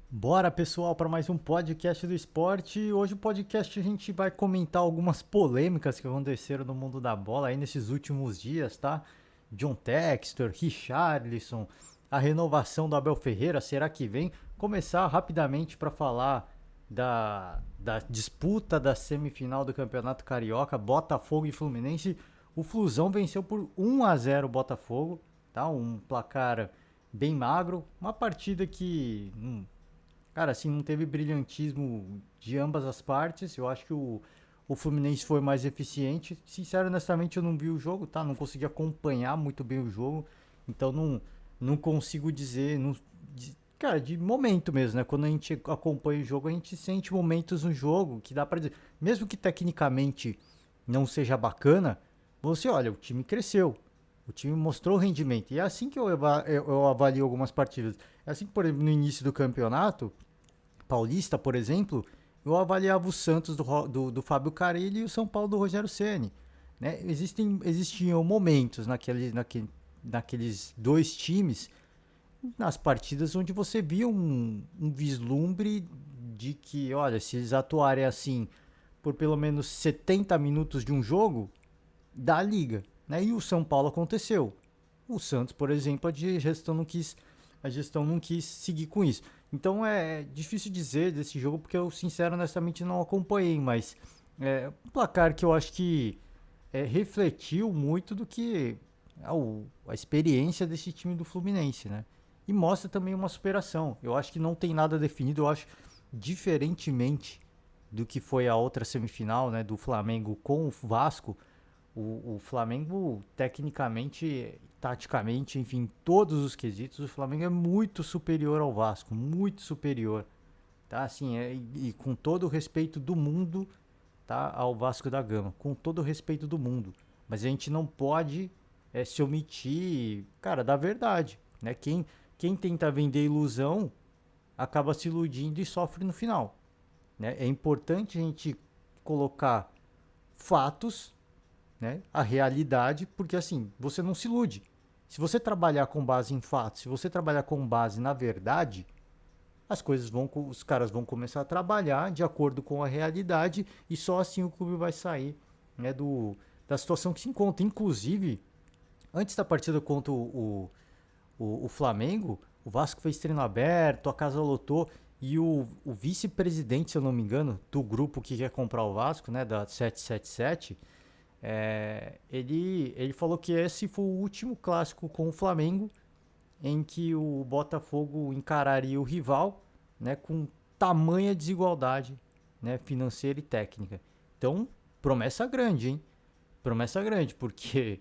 Bora, pessoal, para mais um podcast do esporte. Hoje o podcast a gente vai comentar algumas polêmicas que aconteceram no mundo da bola aí nesses últimos dias, tá? John Textor, Richarlison, a renovação do Abel Ferreira, será que vem? Começar rapidamente para falar da disputa da semifinal do Campeonato Carioca, Botafogo e Fluminense. O Flusão venceu por 1-0 o Botafogo, tá? Um placar bem magro, uma partida que cara, assim, não teve brilhantismo de ambas as partes. Eu acho que o Fluminense foi mais eficiente. Sincero, honestamente, eu não vi o jogo, tá? Não consegui acompanhar muito bem o jogo. Então não consigo dizer. Cara, de momento mesmo, né? Quando a gente acompanha o jogo, a gente sente momentos no jogo que dá pra dizer. Mesmo que tecnicamente não seja bacana, você olha, o time cresceu. O time mostrou rendimento. E é assim que eu avalio algumas partidas. É assim que, por exemplo, no início do campeonato, Paulista, por exemplo, eu avaliava o Santos do Fábio Carille e o São Paulo do Rogério Ceni. Né? Existiam momentos naqueles dois times, nas partidas, onde você via um vislumbre de que, olha, se eles atuarem assim por pelo menos 70 minutos de um jogo, dá a liga. Né? E o São Paulo aconteceu. O Santos, por exemplo, a gestão não quis seguir com isso. Então é difícil dizer desse jogo porque eu, sincero, honestamente, não acompanhei, mas é um placar que eu acho que refletiu muito do que a experiência desse time do Fluminense, né? E mostra também uma superação. Eu acho que não tem nada definido, eu acho, diferentemente do que foi a outra semifinal, né, do Flamengo com o Vasco, o Flamengo, tecnicamente, taticamente, enfim, todos os quesitos, o Flamengo é muito superior ao Vasco, muito superior, tá? Assim, e com todo o respeito do mundo, tá? Ao Vasco da Gama, com todo o respeito do mundo. Mas a gente não pode se omitir, cara, da verdade, né? Quem tenta vender ilusão acaba se iludindo e sofre no final, né? É importante a gente colocar fatos, né, a realidade, porque assim, você não se ilude. Se você trabalhar com base em fatos, se você trabalhar com base na verdade, os caras vão começar a trabalhar de acordo com a realidade e só assim o clube vai sair, né, da situação que se encontra. Inclusive, antes da partida contra o Flamengo, o Vasco fez treino aberto, a casa lotou e o vice-presidente, se eu não me engano, do grupo que quer comprar o Vasco, né, da 777, ele falou que esse foi o último clássico com o Flamengo em que o Botafogo encararia o rival, né, com tamanha desigualdade, né, financeira e técnica. Então, promessa grande, hein? Promessa grande, porque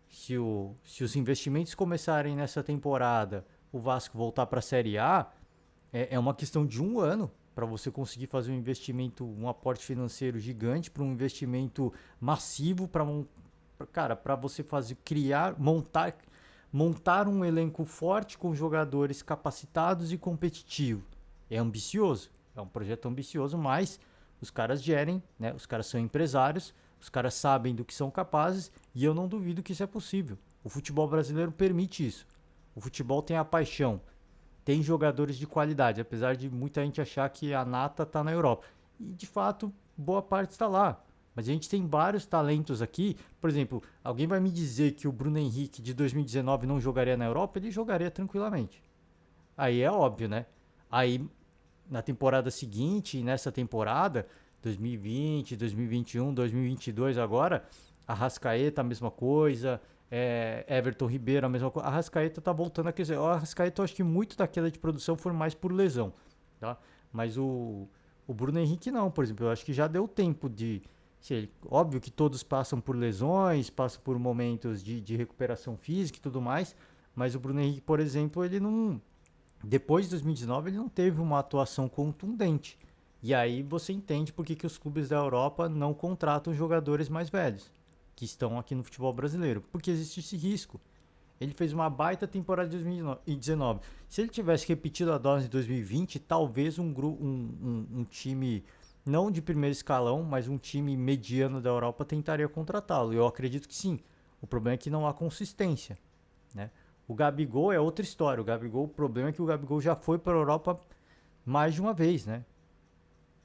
se os investimentos começarem nessa temporada, o Vasco voltar para a Série A, é uma questão de um ano para você conseguir fazer um investimento, um aporte financeiro gigante para um investimento massivo para você fazer criar, montar um elenco forte com jogadores capacitados e competitivos. É ambicioso, é um projeto ambicioso, mas os caras gerem, né? Os caras são empresários, os caras sabem do que são capazes e eu não duvido que isso é possível. O futebol brasileiro permite isso. O futebol tem a paixão, tem jogadores de qualidade, apesar de muita gente achar que a nata está na Europa. E de fato, boa parte está lá. Mas a gente tem vários talentos aqui. Por exemplo, alguém vai me dizer que o Bruno Henrique de 2019 não jogaria na Europa? Ele jogaria tranquilamente. Aí é óbvio, né? Aí na temporada seguinte, e nessa temporada, 2020, 2021, 2022 agora, a Rascaeta a mesma coisa, Everton Ribeiro a mesma coisa. A Rascaeta tá voltando a aquecer. A Rascaeta eu acho que muito da queda de produção foi mais por lesão, tá? Mas o Bruno Henrique não, por exemplo, eu acho que já deu tempo de... Óbvio que todos passam por lesões, passam por momentos de recuperação física e tudo mais, mas o Bruno Henrique, por exemplo, ele não, depois de 2019 ele não teve uma atuação contundente. E aí você entende por que os clubes da Europa não contratam jogadores mais velhos, que estão aqui no futebol brasileiro. Porque existe esse risco. Ele fez uma baita temporada de 2019. Se ele tivesse repetido a dose de 2020, talvez um time, não de primeiro escalão, mas um time mediano da Europa tentaria contratá-lo. Eu acredito que sim. O problema é que não há consistência, né? O Gabigol é outra história. O problema é que o Gabigol já foi para a Europa mais de uma vez, né?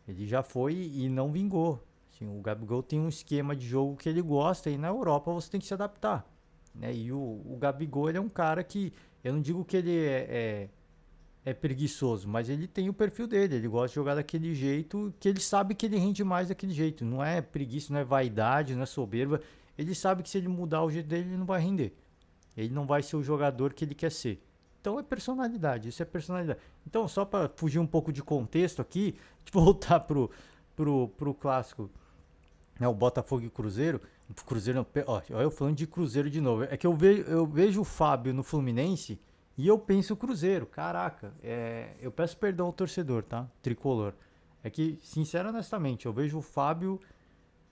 Ele já foi e não vingou. Assim, o Gabigol tem um esquema de jogo que ele gosta e na Europa você tem que se adaptar. Né? E o Gabigol ele é um cara que, eu não digo que ele é preguiçoso, mas ele tem o perfil dele. Ele gosta de jogar daquele jeito que ele sabe que ele rende mais daquele jeito. Não é preguiça, não é vaidade, não é soberba. Ele sabe que se ele mudar o jeito dele, ele não vai render. Ele não vai ser o jogador que ele quer ser. Então é personalidade, isso é personalidade. Então, só para fugir um pouco de contexto aqui, de voltar pro clássico, né, o Botafogo e o Cruzeiro. Cruzeiro não, ó, eu falando de Cruzeiro de novo. É que eu vejo o Fábio no Fluminense e eu penso Cruzeiro. Caraca, eu peço perdão ao torcedor, tá? Tricolor. É que, sincero, honestamente, eu vejo o Fábio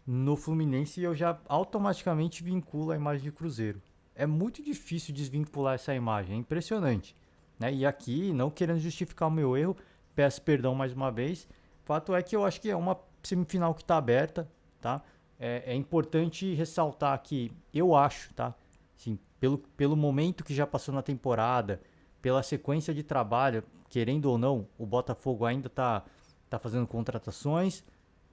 no Fluminense e eu já automaticamente vinculo a imagem de Cruzeiro. É muito difícil desvincular essa imagem, é impressionante. Né? E aqui, não querendo justificar o meu erro, peço perdão mais uma vez. Fato é que eu acho que é uma semifinal que está aberta, tá? É importante ressaltar que eu acho, tá? Assim, pelo momento que já passou na temporada, pela sequência de trabalho, querendo ou não, o Botafogo ainda tá fazendo contratações,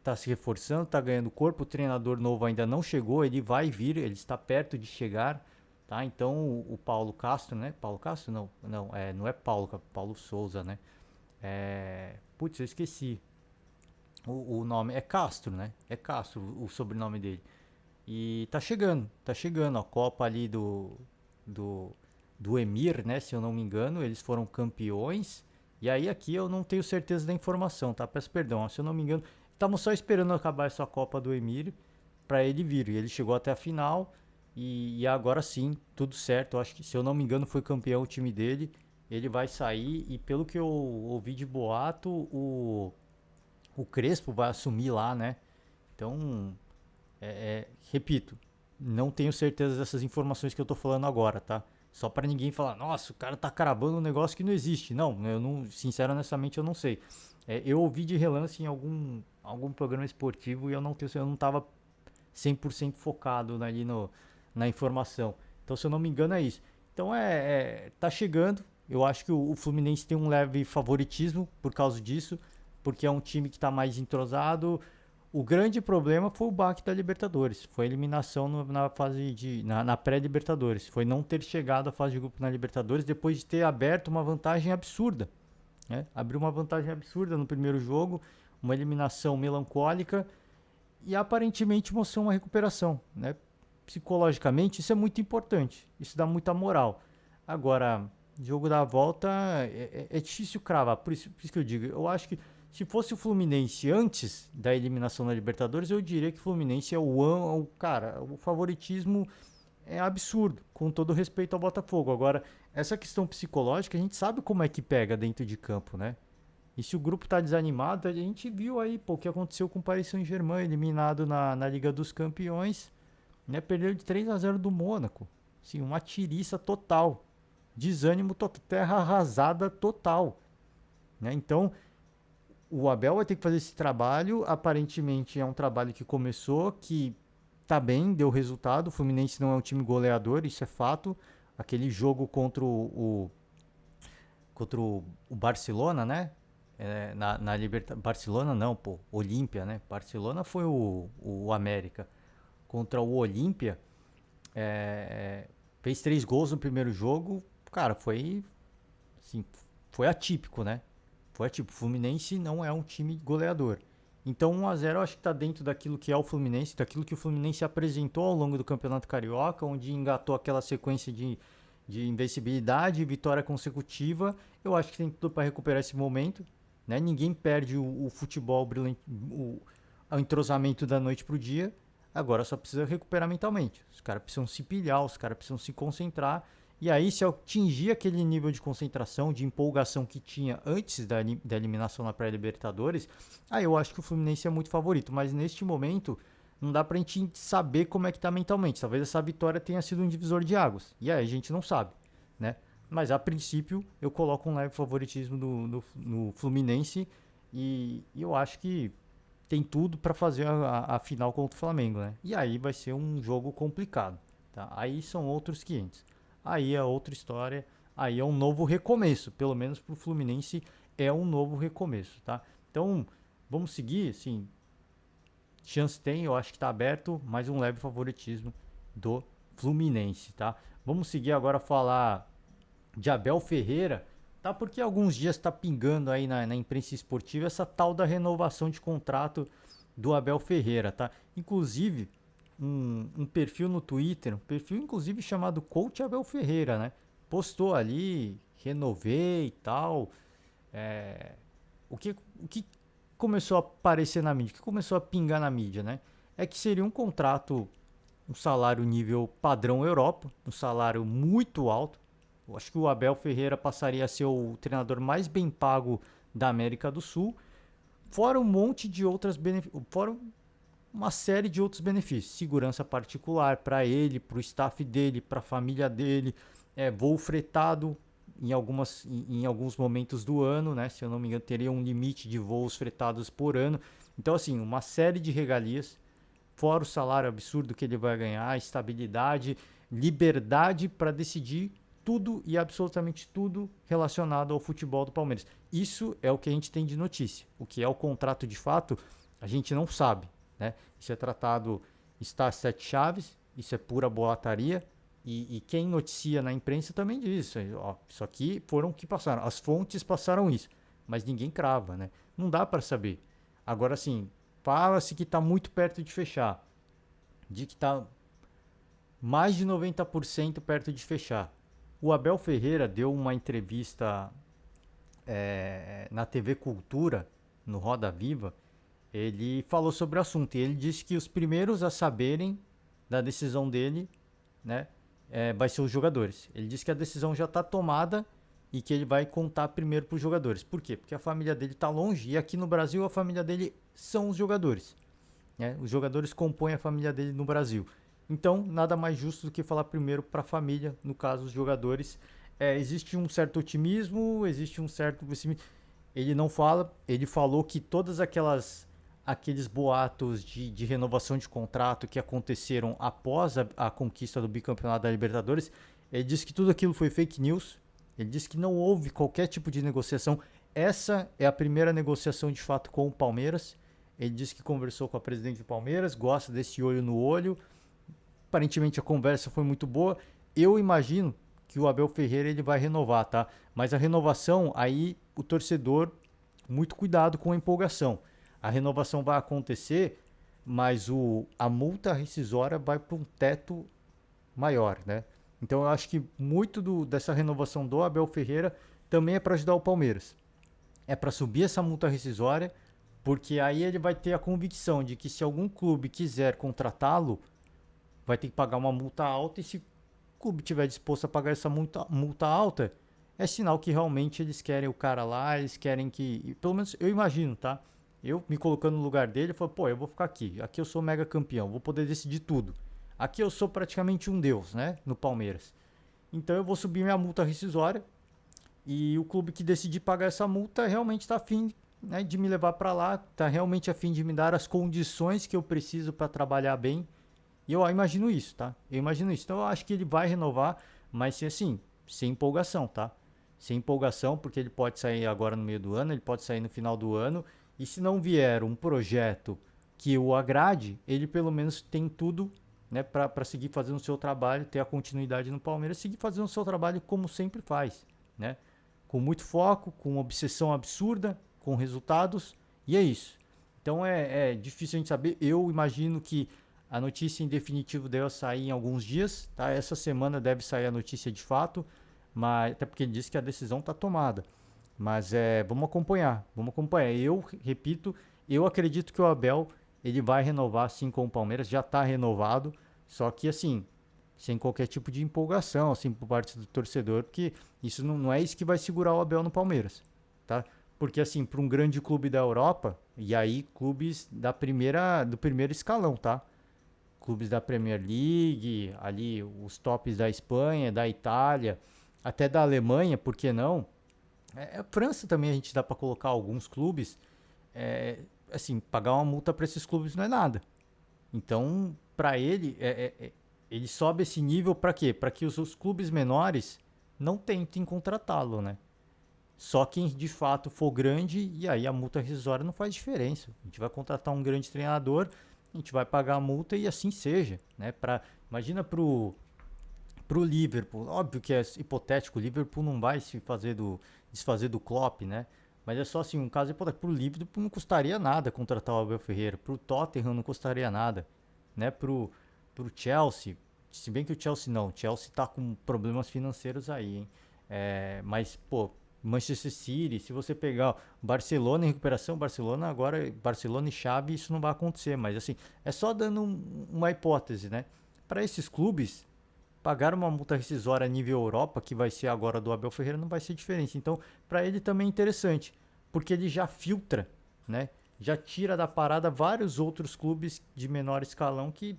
tá se reforçando, tá ganhando corpo, o treinador novo ainda não chegou, ele vai vir, ele está perto de chegar, tá? Então o Paulo Castro, né? Paulo Castro? Não é Paulo, Paulo Souza, né? Putz, eu esqueci. O nome é Castro, né? É Castro o sobrenome dele. E tá chegando a Copa ali do, do Emir, né? Se eu não me engano, eles foram campeões. E aí aqui eu não tenho certeza da informação, tá? Peço perdão, se eu não me engano, estamos só esperando acabar essa Copa do Emir para ele vir. E ele chegou até a final e agora sim, tudo certo. Eu acho que, se eu não me engano, foi campeão o time dele. Ele vai sair e pelo que eu ouvi de boato, o Crespo vai assumir lá, né? Então, repito, não tenho certeza dessas informações que eu tô falando agora, tá? Só para ninguém falar, nossa, o cara tá cravando um negócio que não existe. Não, eu não, sincero, honestamente, eu não sei. Eu ouvi de relance em algum programa esportivo e eu não tava 100% focado ali na informação. Então, se eu não me engano, é isso. Então, tá chegando. Eu acho que o Fluminense tem um leve favoritismo por causa disso, porque é um time que está mais entrosado. O grande problema foi o baque da Libertadores. Foi a eliminação na pré-Libertadores. Foi não ter chegado à fase de grupo na Libertadores depois de ter aberto uma vantagem absurda. Né? Abriu uma vantagem absurda no primeiro jogo, uma eliminação melancólica e aparentemente mostrou uma recuperação. Né? Psicologicamente, isso é muito importante. Isso dá muita moral. Agora, jogo da volta é difícil cravar. Por isso que eu digo, eu acho que se fosse o Fluminense antes da eliminação da Libertadores, eu diria que o Fluminense é cara, o favoritismo é absurdo, com todo respeito ao Botafogo. Agora, essa questão psicológica, a gente sabe como é que pega dentro de campo, né? E se o grupo tá desanimado, a gente viu aí, pô, o que aconteceu com o Paris Saint-Germain, eliminado na Liga dos Campeões, né? Perdeu de 3-0 do Mônaco. Sim, uma tiriça total. Desânimo total, terra arrasada total. Né? Então, o Abel vai ter que fazer esse trabalho. Aparentemente é um trabalho que começou, que tá bem, deu resultado. O Fluminense não é um time goleador, isso é fato. Aquele jogo contra o Barcelona, né? Na Libertadores. Barcelona não, pô. Olímpia, né? Barcelona foi o América. Contra o Olímpia, fez 3 gols no primeiro jogo. Cara, assim, foi atípico, né? Foi atípico. O Fluminense não é um time goleador. Então 1-0 eu acho que está dentro daquilo que é o Fluminense, daquilo que o Fluminense apresentou ao longo do Campeonato Carioca, onde engatou aquela sequência de invencibilidade e vitória consecutiva. Eu acho que tem tudo para recuperar esse momento. Né? Ninguém perde o futebol brilhante, o entrosamento da noite para o dia. Agora só precisa recuperar mentalmente. Os caras precisam se pilhar, os caras precisam se concentrar. E aí, se atingir aquele nível de concentração, de empolgação que tinha antes da eliminação na pré-Libertadores, aí eu acho que o Fluminense é muito favorito. Mas neste momento, não dá pra gente saber como é que tá mentalmente. Talvez essa vitória tenha sido um divisor de águas. E aí a gente não sabe, né? Mas a princípio, eu coloco um leve favoritismo no Fluminense. E eu acho que tem tudo para fazer a final contra o Flamengo, né? E aí vai ser um jogo complicado, tá? Aí são outros 500. Aí é outra história, aí é um novo recomeço, pelo menos pro Fluminense é um novo recomeço, tá? Então, vamos seguir, assim, chance tem, eu acho que está aberto, mas um leve favoritismo do Fluminense, tá? Vamos seguir agora a falar de Abel Ferreira, tá? Porque alguns dias está pingando aí na imprensa esportiva essa tal da renovação de contrato do Abel Ferreira, tá? Inclusive, um perfil no Twitter, um perfil inclusive chamado Coach Abel Ferreira, né? Postou ali, renovei e tal. É, o que começou a aparecer na mídia, o que começou a pingar na mídia, né? É que seria um contrato, um salário nível padrão Europa, um salário muito alto. Eu acho que o Abel Ferreira passaria a ser o treinador mais bem pago da América do Sul, fora um monte de outras fora uma série de outros benefícios, segurança particular para ele, para o staff dele, para a família dele, voo fretado em alguns momentos do ano, né? Se eu não me engano, teria um limite de voos fretados por ano. Então, assim, uma série de regalias, fora o salário absurdo que ele vai ganhar, estabilidade, liberdade para decidir tudo e absolutamente tudo relacionado ao futebol do Palmeiras. Isso é o que a gente tem de notícia. O que é o contrato de fato, a gente não sabe, né? Isso é tratado, está às sete chaves, isso é pura boataria. E quem noticia na imprensa também diz, ó, isso aqui foram que passaram, as fontes passaram isso, mas ninguém crava, né? Não dá para saber. Agora sim, fala-se que está muito perto de fechar, de que está mais de 90% perto de fechar. O Abel Ferreira deu uma entrevista na TV Cultura, no Roda Viva. Ele falou sobre o assunto e ele disse que os primeiros a saberem da decisão dele, né, vai ser os jogadores. Ele disse que a decisão já está tomada e que ele vai contar primeiro para os jogadores. Por quê? Porque a família dele está longe e aqui no Brasil a família dele são os jogadores, né? Os jogadores compõem a família dele no Brasil. Então, nada mais justo do que falar primeiro para a família, no caso, os jogadores. Existe um certo otimismo, existe um certo. Ele não fala, ele falou que todas aqueles boatos de renovação de contrato que aconteceram após a conquista do bicampeonato da Libertadores, ele disse que tudo aquilo foi fake news. Ele disse que não houve qualquer tipo de negociação. Essa é a primeira negociação de fato com o Palmeiras. Ele disse que conversou com a presidente do Palmeiras, gosta desse olho no olho. Aparentemente a conversa foi muito boa. Eu imagino que o Abel Ferreira ele vai renovar, tá? Mas a renovação, aí o torcedor, muito cuidado com a empolgação. A renovação vai acontecer, mas a multa rescisória vai para um teto maior, né? Então eu acho que muito dessa renovação do Abel Ferreira também é para ajudar o Palmeiras. É para subir essa multa rescisória, porque aí ele vai ter a convicção de que se algum clube quiser contratá-lo, vai ter que pagar uma multa alta, e se o clube estiver disposto a pagar essa multa alta, é sinal que realmente eles querem o cara lá, eles querem que, pelo menos eu imagino, tá? Eu me colocando no lugar dele, eu falo, pô, eu vou ficar aqui eu sou mega campeão, vou poder decidir tudo. Aqui eu sou praticamente um deus, né, no Palmeiras. Então eu vou subir minha multa rescisória, e o clube que decidir pagar essa multa realmente está afim, né, de me levar para lá, está realmente afim de me dar as condições que eu preciso para trabalhar bem. E eu imagino isso, tá? Eu imagino isso. Então eu acho que ele vai renovar, mas assim, sem empolgação, tá? Sem empolgação, porque ele pode sair agora no meio do ano, ele pode sair no final do ano. E se não vier um projeto que o agrade, ele pelo menos tem tudo, né, para seguir fazendo o seu trabalho, ter a continuidade no Palmeiras, seguir fazendo o seu trabalho como sempre faz, né? Com muito foco, com obsessão absurda, com resultados, e é isso. Então é difícil a gente saber. Eu imagino que a notícia em definitivo deve sair em alguns dias, tá? Essa semana deve sair a notícia de fato, mas até porque ele disse que a decisão está tomada. Mas vamos acompanhar, vamos acompanhar. Eu repito, eu acredito que o Abel ele vai renovar sim com o Palmeiras, já está renovado, só que assim, sem qualquer tipo de empolgação assim por parte do torcedor, porque isso não é isso que vai segurar o Abel no Palmeiras, tá? Porque assim, para um grande clube da Europa, e aí clubes do primeiro escalão, tá? Clubes da Premier League, ali os tops da Espanha, da Itália, até da Alemanha, por que não? A França também a gente dá para colocar alguns clubes, assim, pagar uma multa para esses clubes não é nada. Então, para ele, ele sobe esse nível para quê? Para que os clubes menores não tentem contratá-lo, né? Só quem de fato for grande, e aí a multa rescisória não faz diferença. A gente vai contratar um grande treinador, a gente vai pagar a multa e assim seja, né? Imagina pro Liverpool, óbvio que é hipotético, o Liverpool não vai desfazer do Klopp, né? Mas é só assim, um caso hipotético, pro Liverpool não custaria nada contratar o Abel Ferreira, pro Tottenham não custaria nada, né? Pro Chelsea, se bem que o Chelsea tá com problemas financeiros aí, hein? Mas, pô, Manchester City, se você pegar Barcelona em recuperação, Barcelona e Xavi, isso não vai acontecer, mas assim, é só dando uma hipótese, né? Para esses clubes, pagar uma multa rescisória a nível Europa, que vai ser agora do Abel Ferreira, não vai ser diferente. Então, para ele também é interessante, porque ele já filtra, né? Já tira da parada vários outros clubes de menor escalão que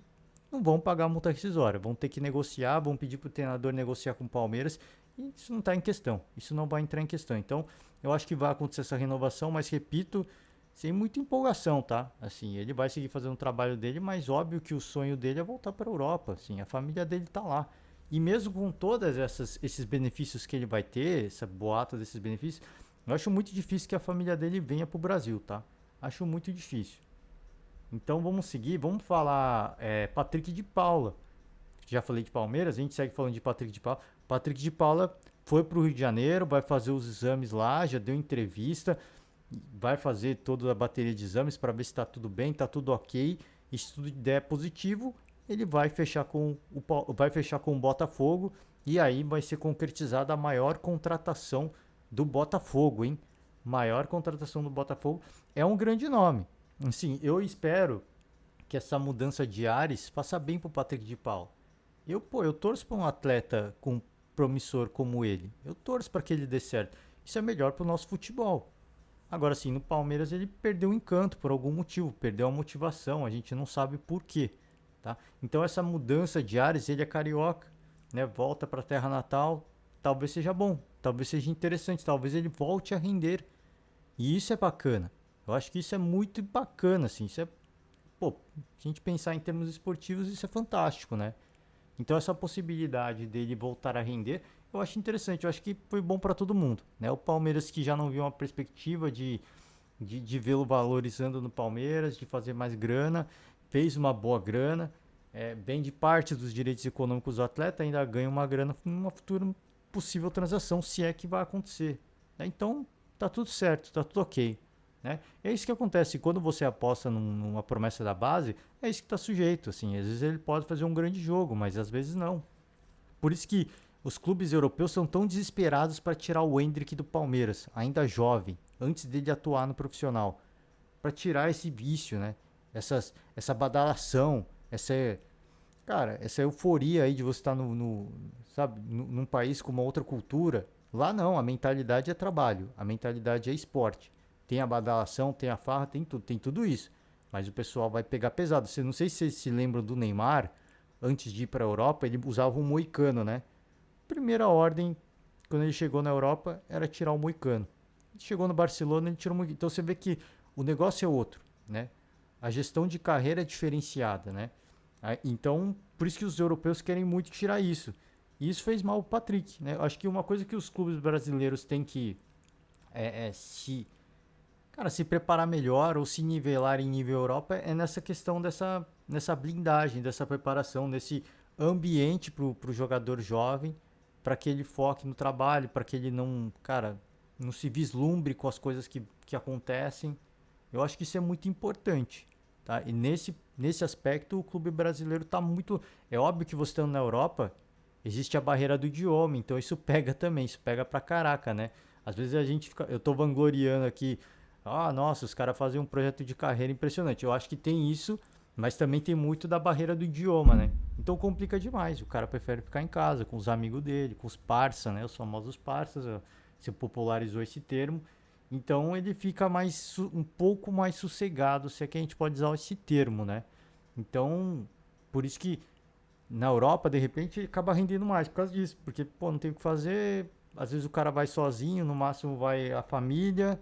não vão pagar a multa rescisória, vão ter que negociar, vão pedir para o treinador negociar com o Palmeiras, e isso não está em questão, isso não vai entrar em questão. Então, eu acho que vai acontecer essa renovação, mas repito, sem muita empolgação, tá? Assim, ele vai seguir fazendo o trabalho dele, mas óbvio que o sonho dele é voltar para a Europa, assim, a família dele tá lá. E mesmo com todos esses benefícios que ele vai ter, essa boata desses benefícios, eu acho muito difícil que a família dele venha pro Brasil, tá? Acho muito difícil. Então vamos seguir, vamos falar Patrick de Paula. Já falei de Palmeiras, a gente segue falando de Patrick de Paula. Patrick de Paula foi pro Rio de Janeiro, vai fazer os exames lá, já deu entrevista, vai fazer toda a bateria de exames para ver se está tudo bem, está tudo ok. E se tudo der positivo, ele vai fechar com o Botafogo e aí vai ser concretizada a maior contratação do Botafogo, hein? Maior contratação do Botafogo. É um grande nome. Assim, eu espero que essa mudança de ares faça bem pro Patrick de Paula. Eu torço para um atleta com promissor como ele. Eu torço para que ele dê certo. Isso é melhor para o nosso futebol. Agora sim, no Palmeiras ele perdeu o encanto por algum motivo, perdeu a motivação, a gente não sabe por quê, tá? Então essa mudança de ares, ele é carioca, né? Volta para a terra natal, talvez seja bom, talvez seja interessante, talvez ele volte a render. E isso é bacana. Eu acho que isso é muito bacana, assim, isso é, pô, se a gente pensar em termos esportivos, isso é fantástico, né? Então essa possibilidade dele voltar a render, eu acho interessante, eu acho que foi bom para todo mundo, né? O Palmeiras que já não viu uma perspectiva de vê-lo valorizando no Palmeiras, de fazer mais grana, fez uma boa grana, vende parte dos direitos econômicos do atleta, ainda ganha uma grana numa futura possível transação, se é que vai acontecer, né? Então tá tudo certo, tá tudo ok, né? É isso que acontece quando você aposta numa promessa da base, é isso que está sujeito, assim, às vezes ele pode fazer um grande jogo, mas às vezes não. Por isso que os clubes europeus são tão desesperados para tirar o Endrick do Palmeiras, ainda jovem, antes dele atuar no profissional, para tirar esse vício, né? Essa badalação, essa euforia aí de você estar sabe, num país com uma outra cultura. Lá não, a mentalidade é trabalho, a mentalidade é esporte. Tem a badalação, tem a farra, tem tudo isso. Mas o pessoal vai pegar pesado. Você não sei se vocês se lembram do Neymar, antes de ir para a Europa, ele usava um moicano, né? Primeira ordem, quando ele chegou na Europa, era tirar o moicano. Ele chegou no Barcelona, ele tirou o moicano. Então você vê que o negócio é outro, né? A gestão de carreira é diferenciada, né? Então, por isso que os europeus querem muito tirar isso. E isso fez mal o Patrick, né? Acho que uma coisa que os clubes brasileiros têm que se preparar melhor ou se nivelar em nível Europa é nessa questão nessa blindagem, dessa preparação, nesse ambiente para o jogador jovem, para que ele foque no trabalho, para que ele não se vislumbre com as coisas que acontecem. Eu acho que isso é muito importante, tá? E nesse aspecto o clube brasileiro está muito... É óbvio que você estando na Europa, existe a barreira do idioma, então isso pega também, isso pega pra caraca, né? Às vezes eu tô vangloriando aqui, nossa, os caras fazem um projeto de carreira impressionante. Eu acho que tem isso, mas também tem muito da barreira do idioma, né? Então complica demais. O cara prefere ficar em casa, com os amigos dele, com os parça, né? Os famosos parças, se popularizou esse termo. Então ele fica um pouco mais sossegado, se é que a gente pode usar esse termo, né? Então, por isso que na Europa, de repente, acaba rendendo mais por causa disso. Porque, pô, não tem o que fazer. Às vezes o cara vai sozinho, no máximo vai a família.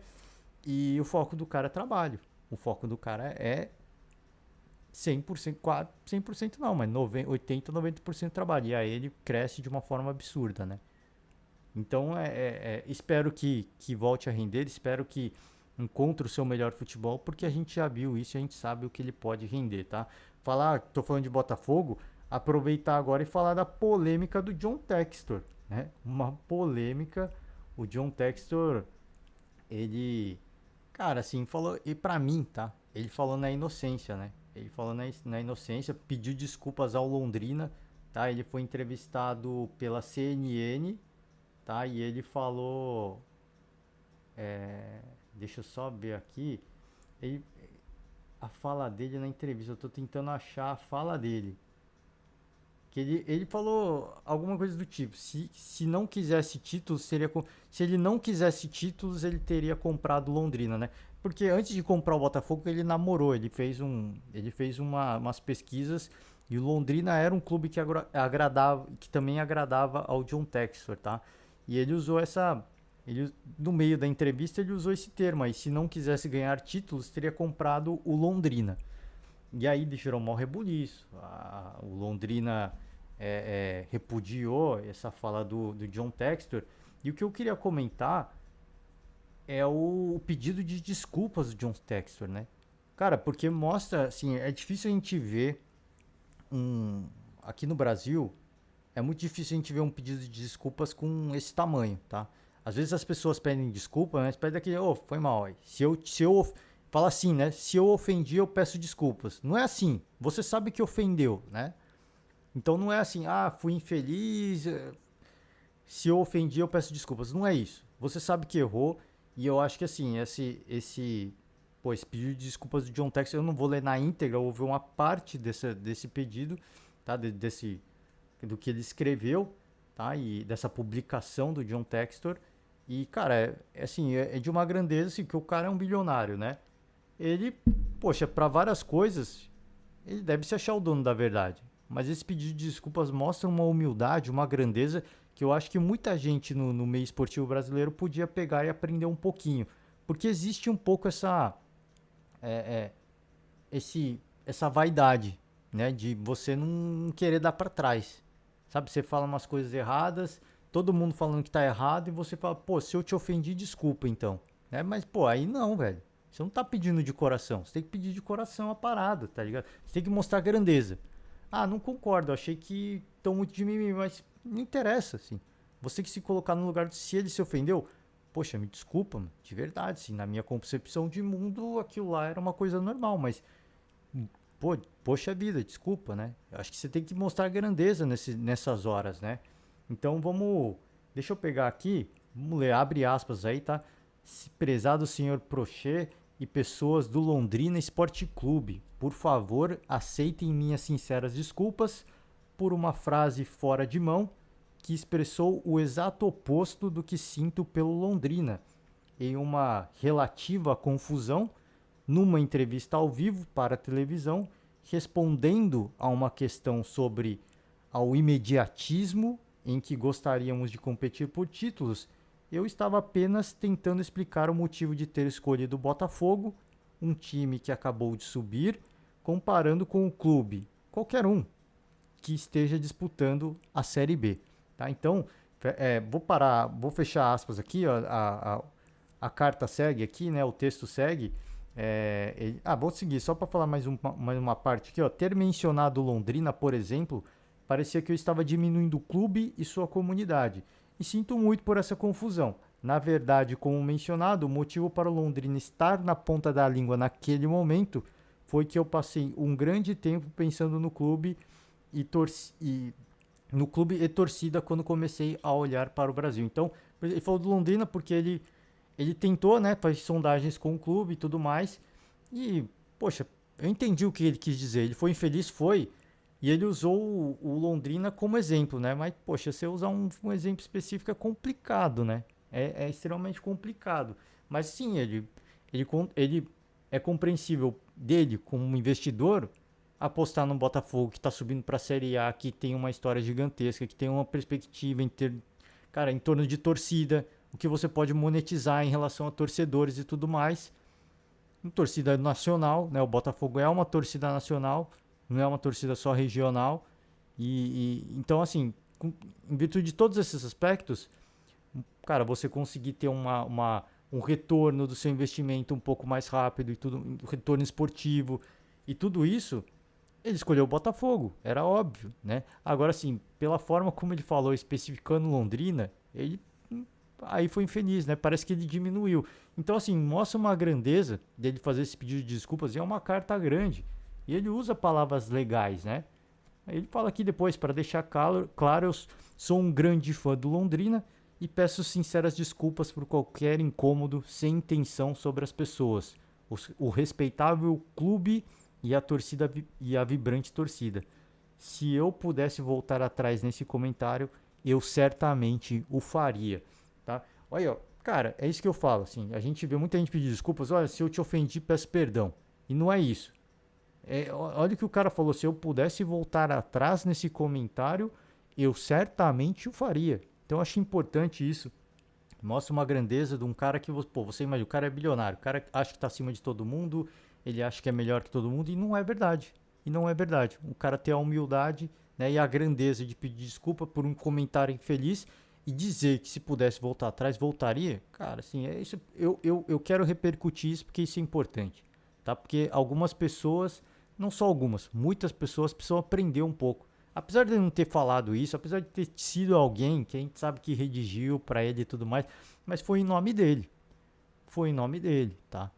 E o foco do cara é trabalho. O foco do cara é 100%, 100% não, mas 80, 90% trabalho. E aí ele cresce de uma forma absurda, né? Então, espero que volte a render, espero que encontre o seu melhor futebol, porque a gente já viu isso e a gente sabe o que ele pode render, tá? Tô falando de Botafogo, aproveitar agora e falar da polêmica do John Textor, né? Uma polêmica, o John Textor, ele, cara, assim, falou, e pra mim, tá? Ele falou na inocência, né? Ele falou na inocência, pediu desculpas ao Londrina, tá? Ele foi entrevistado pela CNN, tá? E ele falou, deixa eu só ver aqui, ele, a fala dele na entrevista, eu tô tentando achar a fala dele. Que ele falou alguma coisa do tipo, se não quisesse títulos, se ele não quisesse títulos, ele teria comprado Londrina, né? Porque antes de comprar o Botafogo, ele namorou, ele fez umas pesquisas e o Londrina era um clube que agradava, que também agradava ao John Textor, tá? E ele usou no meio da entrevista ele usou esse termo aí, se não quisesse ganhar títulos, teria comprado o Londrina. E aí gerou um maior rebuliço. O Londrina repudiou essa fala do John Textor. E o que eu queria comentar é o pedido de desculpas do John Textor, né? Cara, porque mostra, assim, é difícil a gente ver aqui no Brasil, é muito difícil a gente ver um pedido de desculpas com esse tamanho, tá? Às vezes as pessoas pedem desculpa, mas pedem aquele, foi mal. Se eu fala assim, né? Se eu ofendi, eu peço desculpas. Não é assim. Você sabe que ofendeu, né? Então não é assim, fui infeliz, se eu ofendi, eu peço desculpas. Não é isso. Você sabe que errou e eu acho que assim, esse pedido de desculpas do John Textor, eu não vou ler na íntegra, houve uma parte desse pedido, tá? Do que ele escreveu, tá? E dessa publicação do John Textor. E, cara, assim, é de uma grandeza, assim, que o cara é um bilionário, né? Ele, poxa, para várias coisas, ele deve se achar o dono da verdade. Mas esse pedido de desculpas mostra uma humildade, uma grandeza que eu acho que muita gente no meio esportivo brasileiro podia pegar e aprender um pouquinho. Porque existe um pouco é, é, essa vaidade, né? De você não querer dar para trás. Sabe, você fala umas coisas erradas, todo mundo falando que tá errado e você fala, pô, se eu te ofendi, desculpa então. Né? Mas, pô, aí não, velho. Você não tá pedindo de coração. Você tem que pedir de coração a parada, tá ligado? Você tem que mostrar grandeza. Não concordo. Achei que estão muito de mim, mas não interessa, assim. Você que se colocar no lugar de se ele se ofendeu, poxa, me desculpa, mano, de verdade, assim, na minha concepção de mundo, aquilo lá era uma coisa normal, mas poxa vida, desculpa, né? Eu acho que você tem que mostrar grandeza nessas horas, né? Então deixa eu pegar aqui, vamos ler, abre aspas aí, tá? Prezado senhor Prochet e pessoas do Londrina Esporte Clube, por favor, aceitem minhas sinceras desculpas por uma frase fora de mão que expressou o exato oposto do que sinto pelo Londrina, em uma relativa confusão, numa entrevista ao vivo para a televisão, respondendo a uma questão sobre ao imediatismo em que gostaríamos de competir por títulos, eu estava apenas tentando explicar o motivo de ter escolhido o Botafogo, um time que acabou de subir, comparando com o clube, qualquer um, que esteja disputando a Série B. Tá? Então, vou fechar aspas aqui, ó, a carta segue aqui, né, o texto segue. Vou seguir, só para falar mais uma parte aqui. Ó, ter mencionado Londrina, por exemplo, parecia que eu estava diminuindo o clube e sua comunidade. E sinto muito por essa confusão. Na verdade, como mencionado, o motivo para o Londrina estar na ponta da língua naquele momento foi que eu passei um grande tempo pensando no clube e torcida quando comecei a olhar para o Brasil. Então, ele falou do Londrina porque ele tentou, né, fazer sondagens com o clube e tudo mais. E, poxa, eu entendi o que ele quis dizer. Ele foi infeliz, foi. E ele usou o Londrina como exemplo, né? Mas, poxa, você usar um exemplo específico é complicado, né? É extremamente complicado. Mas sim, ele é compreensível dele, como investidor, apostar no Botafogo que está subindo para a Série A, que tem uma história gigantesca, que tem uma perspectiva em torno de torcida, o que você pode monetizar em relação a torcedores e tudo mais. Uma torcida nacional, né? O Botafogo é uma torcida nacional, não é uma torcida só regional. Então, assim, em virtude de todos esses aspectos, cara, você conseguir ter um retorno do seu investimento um pouco mais rápido e tudo, um retorno esportivo e tudo isso, ele escolheu o Botafogo, era óbvio, né? Agora sim, pela forma como ele falou, especificando Londrina, ele aí foi infeliz, né? Parece que ele diminuiu. Então, assim, mostra uma grandeza dele fazer esse pedido de desculpas. E é uma carta grande. E ele usa palavras legais, né? Ele fala aqui depois, para deixar claro, eu sou um grande fã do Londrina e peço sinceras desculpas por qualquer incômodo sem intenção sobre as pessoas. O respeitável clube e a torcida e a vibrante torcida. Se eu pudesse voltar atrás nesse comentário, eu certamente o faria, tá? Olha, ó, cara, é isso que eu falo, assim, a gente vê muita gente pedir desculpas, olha, se eu te ofendi, peço perdão. E não é isso. Olha o que o cara falou, se eu pudesse voltar atrás nesse comentário, eu certamente o faria. Então eu acho importante isso. Mostra uma grandeza de um cara que, pô, você imagina, o cara é bilionário, o cara acha que está acima de todo mundo, ele acha que é melhor que todo mundo, e não é verdade. E não é verdade. O cara tem a humildade, né, e a grandeza de pedir desculpa por um comentário infeliz e dizer que se pudesse voltar atrás, voltaria. Cara, assim, é isso. Eu quero repercutir isso porque isso é importante, tá? Porque algumas pessoas, não só algumas, muitas pessoas precisam aprender um pouco. Apesar de ele não ter falado isso, apesar de ter sido alguém que a gente sabe que redigiu para ele e tudo mais, mas foi em nome dele. Foi em nome dele, tá?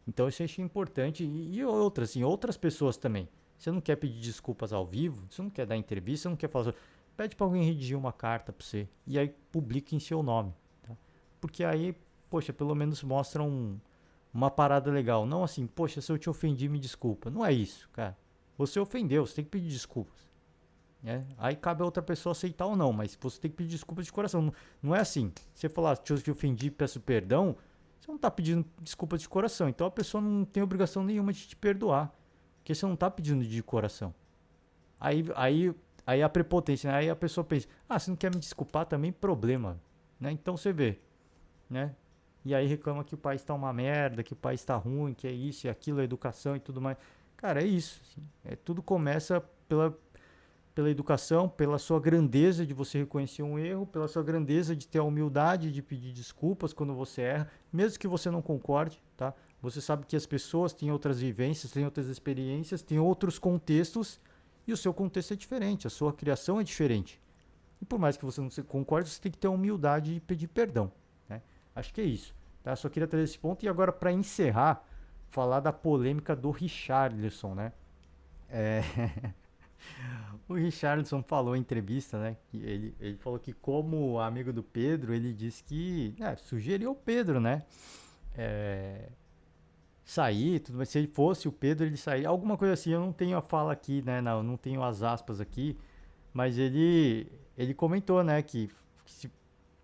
Então isso eu achei importante. E outras, assim, outras pessoas também. Você não quer pedir desculpas ao vivo, você não quer dar entrevista, você não quer falar. Pede para alguém redigir uma carta para você. E aí publica em seu nome. Tá? Porque aí, poxa, pelo menos mostra uma parada legal. Não assim, poxa, se eu te ofendi, me desculpa. Não é isso, cara. Você ofendeu, você tem que pedir desculpas. Né? Aí cabe a outra pessoa aceitar ou não, mas você tem que pedir desculpas de coração. Não, não é assim. Você falar, se eu te ofendi, peço perdão, você não está pedindo desculpas de coração. Então a pessoa não tem obrigação nenhuma de te perdoar. Porque você não está pedindo de coração. Aí a prepotência, né? Aí a pessoa pensa, você não quer me desculpar também? Problema. Né? Então você vê, né? E aí reclama que o país está uma merda, que o país está ruim, que é isso e aquilo, a educação e tudo mais. Cara, é isso. Assim. Tudo começa pela educação, pela sua grandeza de você reconhecer um erro, pela sua grandeza de ter a humildade de pedir desculpas quando você erra, mesmo que você não concorde, tá? Você sabe que as pessoas têm outras vivências, têm outras experiências, têm outros contextos e o seu contexto é diferente, a sua criação é diferente. E por mais que você não concorde, você tem que ter a humildade de pedir perdão, né? Acho que é isso, tá? Só queria trazer esse ponto e agora para encerrar, falar da polêmica do Richarlison, né? É... O Richarlison falou em entrevista, né? Que ele falou que como amigo do Pedro, ele disse que sugeriu o Pedro, né? É, sair, tudo, mas se ele fosse o Pedro, ele sairia. Alguma coisa assim, eu não tenho a fala aqui, né? Não tenho as aspas aqui, mas ele comentou, né? Que se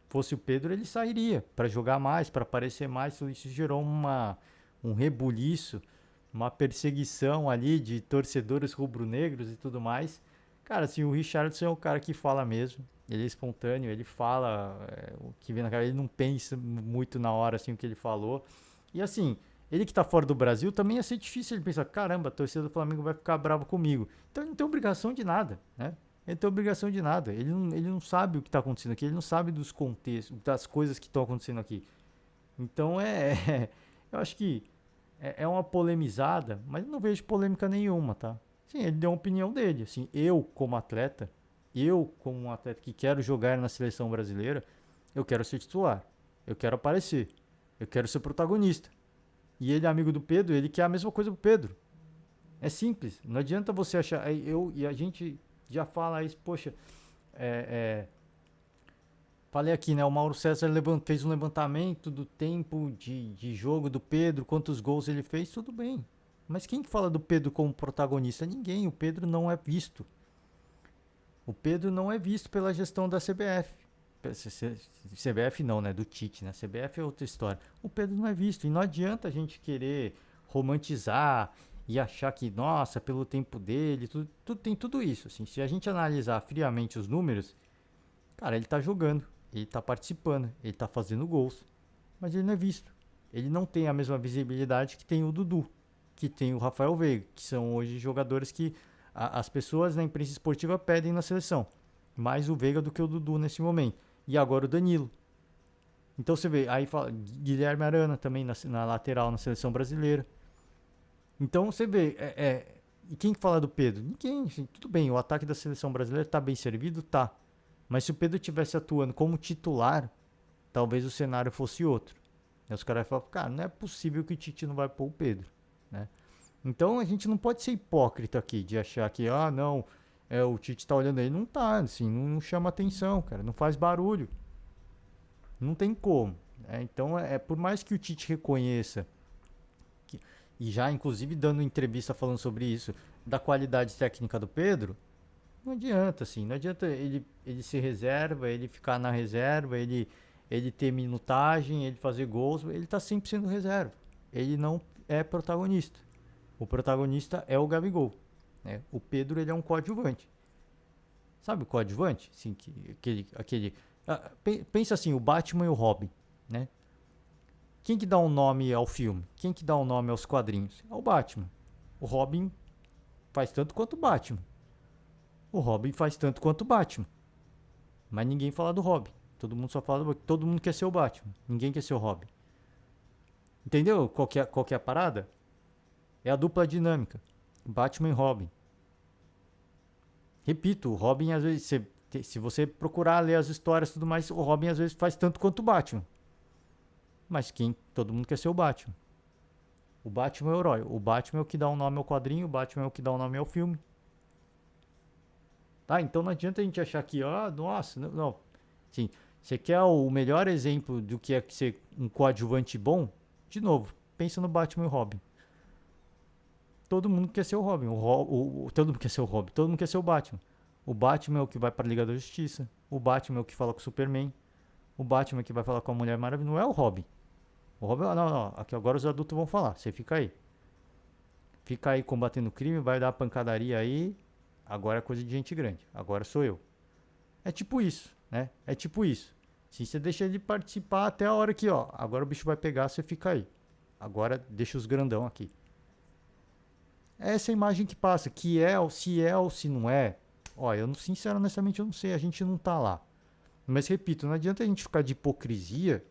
fosse o Pedro, ele sairia para jogar mais, para aparecer mais. Isso gerou um rebuliço, uma perseguição ali de torcedores rubro-negros e tudo mais. Cara, assim, o Richarlison é o cara que fala mesmo. Ele é espontâneo, ele fala o que vem na cara, ele não pensa muito na hora assim o que ele falou. E assim, ele que tá fora do Brasil também ia ser difícil ele pensar, caramba, a torcida do Flamengo vai ficar brava comigo. Então ele não tem obrigação de nada, né? Ele não tem obrigação de nada. Ele não sabe o que está acontecendo aqui, ele não sabe dos contextos, das coisas que estão acontecendo aqui. Então eu acho que é uma polemizada, mas não vejo polêmica nenhuma, tá? Sim, ele deu a opinião dele. Assim, eu como um atleta que quero jogar na seleção brasileira, eu quero ser titular, eu quero aparecer, eu quero ser protagonista. E ele é amigo do Pedro, ele quer a mesma coisa pro Pedro. É simples, não adianta você achar. E a gente já fala isso, poxa, falei aqui, né? O Mauro César fez um levantamento do tempo de jogo do Pedro, quantos gols ele fez, tudo bem. Mas quem fala do Pedro como protagonista? Ninguém. O Pedro não é visto. O Pedro não é visto pela gestão da CBF. CBF não, né? Do Tite, né? CBF é outra história. O Pedro não é visto. E não adianta a gente querer romantizar e achar que, nossa, pelo tempo dele, tem tudo isso. Assim, se a gente analisar friamente os números, cara, ele tá jogando, ele tá participando, ele tá fazendo gols. Mas ele não é visto. Ele não tem a mesma visibilidade que tem o Dudu, que tem o Rafael Veiga, que são hoje jogadores que as pessoas na imprensa esportiva pedem na seleção. Mais o Veiga do que o Dudu nesse momento. E agora o Danilo. Então você vê, aí fala Guilherme Arana também na lateral na seleção brasileira. Então você vê, e quem que fala do Pedro? Ninguém, assim, tudo bem, o ataque da seleção brasileira tá bem servido, tá. Mas se o Pedro tivesse atuando como titular, talvez o cenário fosse outro. Aí os caras falam, cara, não é possível que o Tite não vai pôr o Pedro, né? Então a gente não pode ser hipócrita aqui de achar que, não, o Tite tá olhando aí. Não tá, assim, não chama atenção, cara, não faz barulho. Não tem como. Né? Então, por mais que o Tite reconheça, e já inclusive dando entrevista falando sobre isso, da qualidade técnica do Pedro, não adianta, assim, não adianta ele se reserva, ele ficar na reserva, ele ter minutagem, ele fazer gols, ele tá sempre sendo reserva. Ele não é protagonista. O protagonista é o Gabigol. Né? O Pedro, ele é um coadjuvante. Sabe o coadjuvante? Assim, pensa assim, o Batman e o Robin, né? Quem que dá um nome ao filme? Quem que dá um nome aos quadrinhos? É o Batman. O Robin faz tanto quanto o Batman. O Robin faz tanto quanto o Batman. Mas ninguém fala do Robin. Todo mundo só fala do Batman. Todo mundo quer ser o Batman. Ninguém quer ser o Robin. Entendeu qual que é a parada? É a dupla dinâmica. Batman e Robin. Repito, o Robin às vezes, se você procurar ler as histórias e tudo mais, o Robin às vezes faz tanto quanto o Batman. Mas todo mundo quer ser o Batman. O Batman é o herói. O Batman é o que dá o nome ao quadrinho, o Batman é o que dá o nome ao filme. Tá? Então não adianta a gente achar que, nossa, não. Sim, você quer o melhor exemplo do que é ser um coadjuvante bom? De novo, pensa no Batman e o Robin. Todo mundo quer ser o Robin. Todo mundo quer ser o Robin. Todo mundo quer ser o Batman. O Batman é o que vai para a Liga da Justiça. O Batman é o que fala com o Superman. O Batman é o que vai falar com a Mulher Maravilha. Não é o Robin. O Robin, não. Aqui agora os adultos vão falar. Você fica aí. Fica aí combatendo o crime, vai dar pancadaria aí. Agora é coisa de gente grande. Agora sou eu. É tipo isso, né? É tipo isso. Se você deixa ele participar até a hora que, agora o bicho vai pegar, você fica aí. Agora deixa os grandão aqui. É essa imagem que passa, que é ou se não é. Sinceramente eu não sei, a gente não tá lá. Mas repito, não adianta a gente ficar de hipocrisia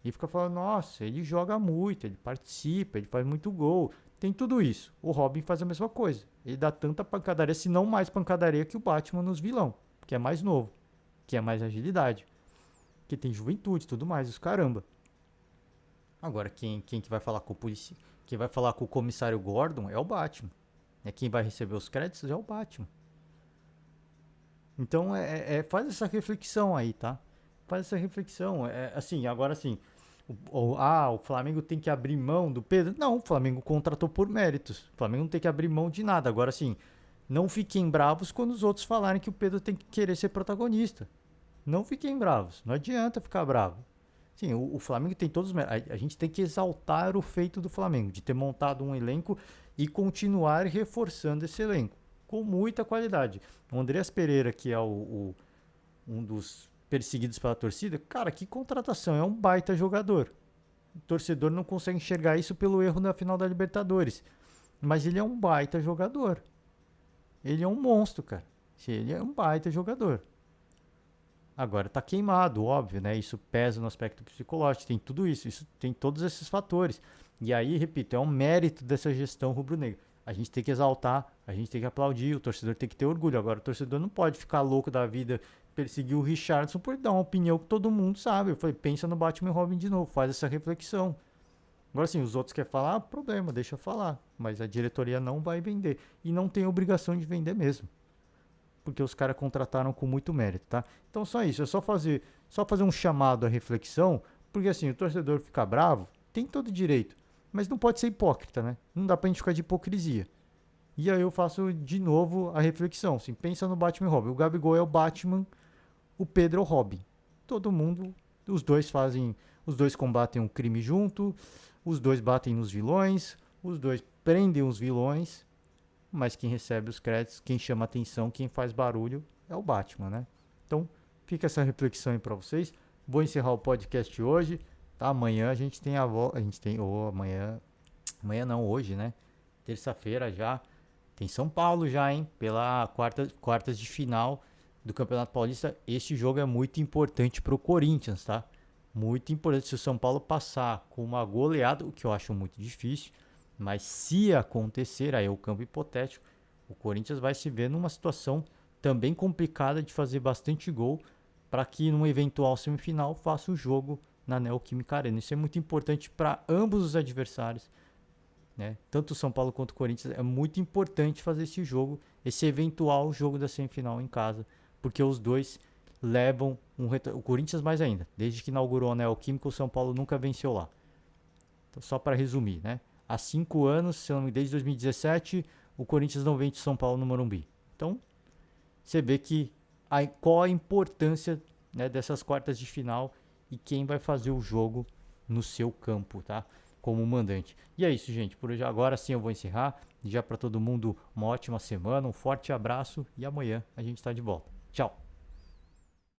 e ficar falando, nossa, ele joga muito, ele participa, ele faz muito gol. Tem tudo isso. O Robin faz a mesma coisa. Ele dá tanta pancadaria, se não mais pancadaria que o Batman nos vilão, que é mais novo, que é mais agilidade, que tem juventude e tudo mais, os caramba. Agora, quem que vai falar com o polícia? Quem vai falar com o comissário Gordon é o Batman. Quem vai receber os créditos é o Batman. Então, faz essa reflexão aí, tá? Faz essa reflexão. Agora sim. O Flamengo tem que abrir mão do Pedro? Não, o Flamengo contratou por méritos. O Flamengo não tem que abrir mão de nada. Agora sim, não fiquem bravos quando os outros falarem que o Pedro tem que querer ser protagonista. Não fiquem bravos. Não adianta ficar bravo. Sim, o Flamengo tem todos os méritos. A gente tem que exaltar o feito do Flamengo, de ter montado um elenco e continuar reforçando esse elenco com muita qualidade. O Andreas Pereira, que é um dos perseguidos pela torcida, cara, que contratação, é um baita jogador. O torcedor não consegue enxergar isso pelo erro na final da Libertadores, mas ele é um baita jogador. Ele é um monstro, cara. Ele é um baita jogador. Agora tá queimado, óbvio, né? Isso pesa no aspecto psicológico, tem tudo isso tem todos esses fatores. E aí, repito, é um mérito dessa gestão rubro-negra. A gente tem que exaltar, a gente tem que aplaudir, o torcedor tem que ter orgulho. Agora, o torcedor não pode ficar louco da vida, perseguir o Richarlison por dar uma opinião que todo mundo sabe. Eu falei, pensa no Batman e Robin de novo, faz essa reflexão. Agora sim, os outros querem falar, problema, deixa eu falar. Mas a diretoria não vai vender. E não tem obrigação de vender mesmo. Porque os caras contrataram com muito mérito, tá? Então só isso, é só fazer um chamado à reflexão, porque assim, o torcedor fica bravo, tem todo direito, mas não pode ser hipócrita, né? Não dá pra gente ficar de hipocrisia. E aí eu faço de novo a reflexão, assim, pensa no Batman e Robin. O Gabigol é o Batman, o Pedro é o Robin. Todo mundo, os dois combatem um crime junto, os dois batem nos vilões, os dois prendem os vilões, mas quem recebe os créditos, quem chama atenção, quem faz barulho é o Batman, né? Então, fica essa reflexão aí pra vocês. Vou encerrar o podcast hoje, tá? Amanhã a gente tem amanhã não, hoje, né? Terça-feira já, tem São Paulo já, hein? Pela quartas de final do Campeonato Paulista. Este jogo é muito importante pro Corinthians, tá? Muito importante se o São Paulo passar com uma goleada, o que eu acho muito difícil, mas se acontecer, aí é o campo hipotético, o Corinthians vai se ver numa situação também complicada de fazer bastante gol para que numa eventual semifinal faça o jogo na Neoquímica Arena. Isso é muito importante para ambos os adversários, né? Tanto o São Paulo quanto o Corinthians é muito importante fazer esse jogo, esse eventual jogo da semifinal em casa, porque os dois levam o Corinthians mais ainda. Desde que inaugurou a Neoquímica, o São Paulo nunca venceu lá. Então, só para resumir, né? Há 5 anos, desde 2017, o Corinthians não vence o São Paulo no Morumbi. Então, você vê que qual a importância, né, dessas quartas de final e quem vai fazer o jogo no seu campo, tá? Como mandante. E é isso, gente. Por hoje, agora sim eu vou encerrar. Já para todo mundo, uma ótima semana, um forte abraço e amanhã a gente está de volta. Tchau!